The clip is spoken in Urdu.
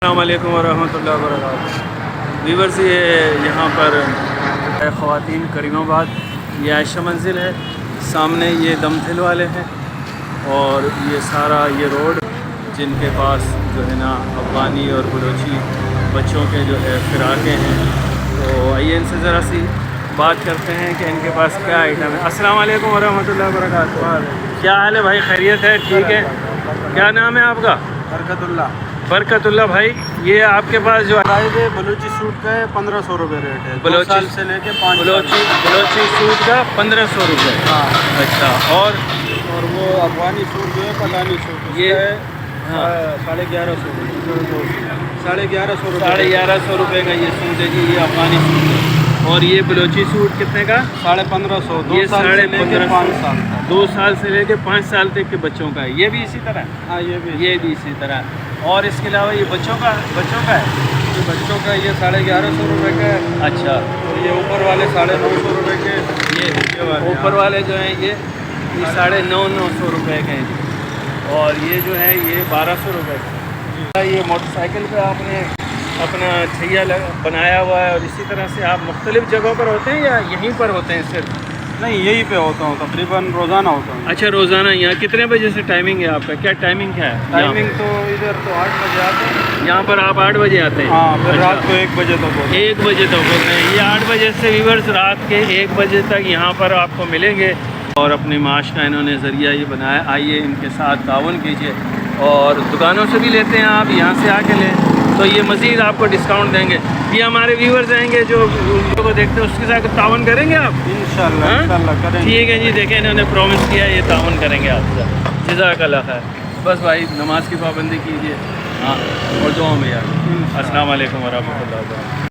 السلام علیکم ورحمۃ اللہ وبرکاتہ۔ ویورز، یہ یہاں پر خواتین کریم آباد، یہ عائشہ منزل ہے، سامنے یہ دمدھل والے ہیں، اور یہ سارا یہ روڈ جن کے پاس جو ہے نا افغانی اور بلوچی بچوں کے جو ہے فراقیں ہیں، تو آئیے ان سے ذرا سی بات کرتے ہیں کہ ان کے پاس کیا آئٹم ہے۔ السلام علیکم ورحمۃ اللہ وبرکاتہ۔ کیا حال ہے بھائی؟ خیریت ہے؟ ٹھیک ہے۔ کیا نام ہے آپ کا؟ برکت اللہ۔ برکت اللہ بھائی، یہ آپ کے پاس جو پرائز ہے بلوچی سوٹ کا ہے 1500 روپے ریٹ ہے، 2 سال سے لے کے 5 سال۔ بلوچی سوٹ کا 1500 روپے۔ ہاں، اچھا، اور وہ افغانی سوٹ جو ہے پٹھانی سوٹ یہ 1150 1150 1150 روپے کا یہ سوٹ ہے جی، یہ افغانی سوٹ ہے۔ اور یہ بلوچی سوٹ کتنے کا؟ 1550، 2 یہ سال سے لے کے 5 سال تک۔ 2 سال سے لے کے 5 سال تک کے بچوں کا ہے۔ یہ بھی اسی طرح؟ ہاں، یہ بھی اسی طرح۔ اور اس کے علاوہ یہ بچوں کا ہے؟ یہ بچوں کا یہ 1150 روپے کا ہے۔ اچھا، اور یہ اوپر والے 950 روپے کے۔ یہ اوپر والے جو ہیں یہ 950 روپے کے ہیں، اور یہ جو ہے یہ 1200 روپے کا۔ یہ موٹر سائیکل پہ آپ نے اپنا ٹھیا بنایا ہوا ہے، اور اسی طرح سے آپ مختلف جگہوں پر ہوتے ہیں یا یہیں پر ہوتے ہیں صرف؟ نہیں، یہیں پہ ہوتا ہوں، تقریباً روزانہ ہوتا ہوں۔ اچھا، روزانہ یہاں کتنے بجے سے ٹائمنگ ہے آپ کا؟ کیا ٹائمنگ کیا ہے؟ ٹائمنگ تو ادھر تو 8 بجے آتے ہیں۔ یہاں پر آپ 8 بجے آتے ہیں؟ ہاں، پھر اچھا، رات کو 1 بجے تک ہوتا ہے۔ 1 بجے تک ہوتے ہیں۔ یہ 8 بجے سے ویورز رات کے 1 بجے تک یہاں پر آپ کو ملیں گے، اور اپنے معاش کا انہوں نے ذریعہ یہ بنایا۔ آئیے ان کے ساتھ تعاون کیجیے، اور دکانوں سے بھی لیتے ہیں آپ، یہاں سے آ کے لیں تو یہ مزید آپ کو ڈسکاؤنٹ دیں گے۔ یہ ہمارے ویورز آئیں گے جو ویڈیو کو دیکھتے ہیں، اس کے ساتھ تعاون کریں گے آپ؟ انشاءاللہ کریں گے۔ ٹھیک ہے جی، دیکھیں انہوں نے پرومس کیا ہے یہ تعاون کریں گے آپ سے۔ جزاک اللہ خیر۔ بس بھائی، نماز کی پابندی کیجیے، ہاں، اور دعاؤں میں یاد۔ السلام علیکم ورحمۃ اللہ وبرکاتہ۔